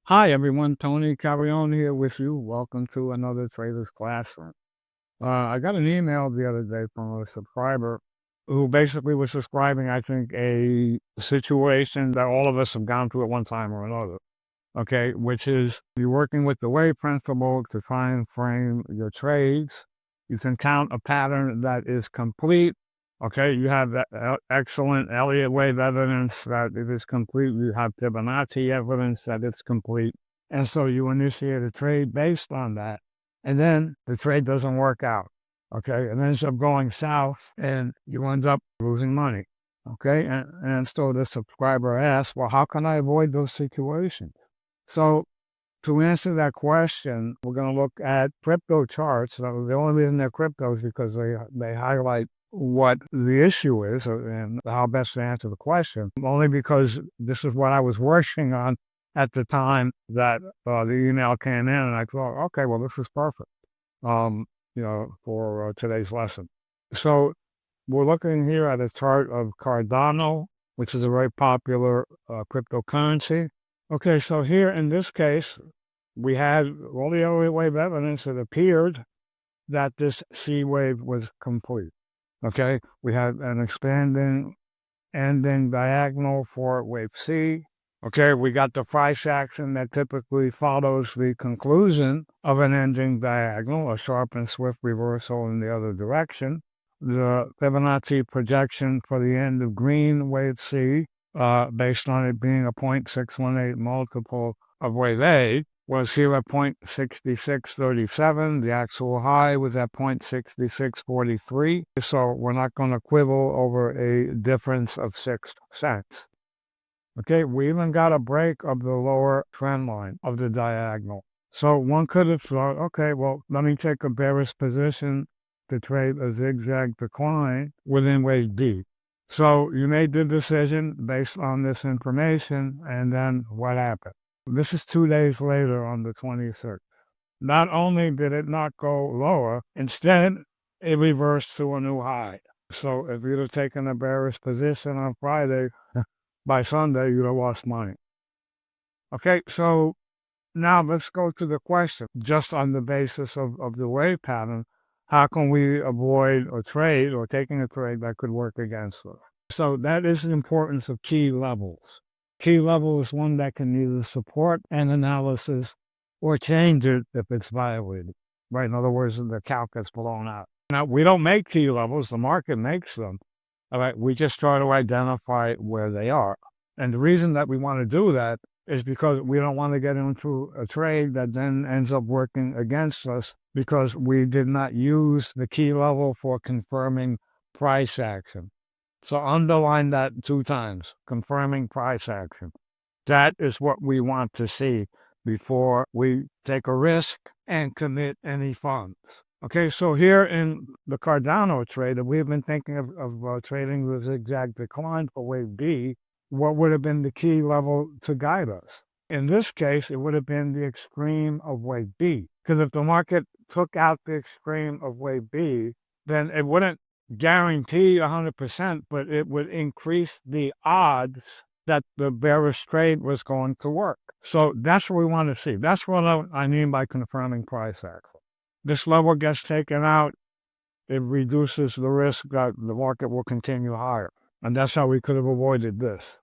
Hi everyone, Tony Carrion here with you. Welcome to another Trader's Classroom. I got an email the other day from a subscriber who basically was describing, I think, a situation that all of us have gone through at one time or another. Okay, which is you're working with the wave principle to try and frame your trades. You can count a pattern that is complete. Okay, you have that excellent Elliott Wave evidence that it is complete. You have Fibonacci evidence that it's complete. And so you initiate a trade based on that. And then the trade doesn't work out. Okay, it ends up going south and you end up losing money. Okay, and so the subscriber asks, well, how can I avoid those situations? So to answer that question, we're going to look at crypto charts. So the only reason they're crypto is because they highlight what the issue is and how best to answer the question, only because this is what I was working on at the time that the email came in, and I thought, okay, well, this is perfect, for today's lesson. So we're looking here at a chart of Cardano, which is a very popular cryptocurrency. Okay, so here in this case, we had all the Elliott wave evidence that appeared that this C wave was complete. Okay, we had an expanding ending diagonal for wave C. Okay, we got the price action that typically follows the conclusion of an ending diagonal, a sharp and swift reversal in the other direction. The Fibonacci projection for the end of green wave C, based on it being a 0.618 multiple of wave A, was here at 0.6637. The actual high was at 0.6643. So we're not going to quibble over a difference of 6 cents. Okay, we even got a break of the lower trend line of the diagonal. So one could have thought, okay, well, let me take a bearish position to trade a zigzag decline within wave B. So you made the decision based on this information, and then what happened? This is 2 days later on the 26th. Not only did it not go lower, instead, it reversed to a new high. So if you'd have taken a bearish position on Friday, by Sunday, you'd have lost money. Okay, so now let's go to the question. Just on the basis of the wave pattern, how can we avoid a trade or taking a trade that could work against us? So that is the importance of key levels. Key level is one that can either support an analysis or change it if it's violated, right? In other words, the calc gets blown out. Now, we don't make key levels. The market makes them. All right, we just try to identify where they are. And the reason that we want to do that is because we don't want to get into a trade that then ends up working against us because we did not use the key level for confirming price action. So underline that 2 times, confirming price action. That is what we want to see before we take a risk and commit any funds. Okay, so here in the Cardano trade, we've been thinking of trading the zigzag decline for wave B. What would have been the key level to guide us? In this case, it would have been the extreme of wave B. Because if the market took out the extreme of wave B, then it wouldn't guarantee 100%, but it would increase the odds that the bearish trade was going to work. So that's what we want to see. That's what I mean by confirming price action. This level gets taken out, it reduces the risk that the market will continue higher. And that's how we could have avoided this.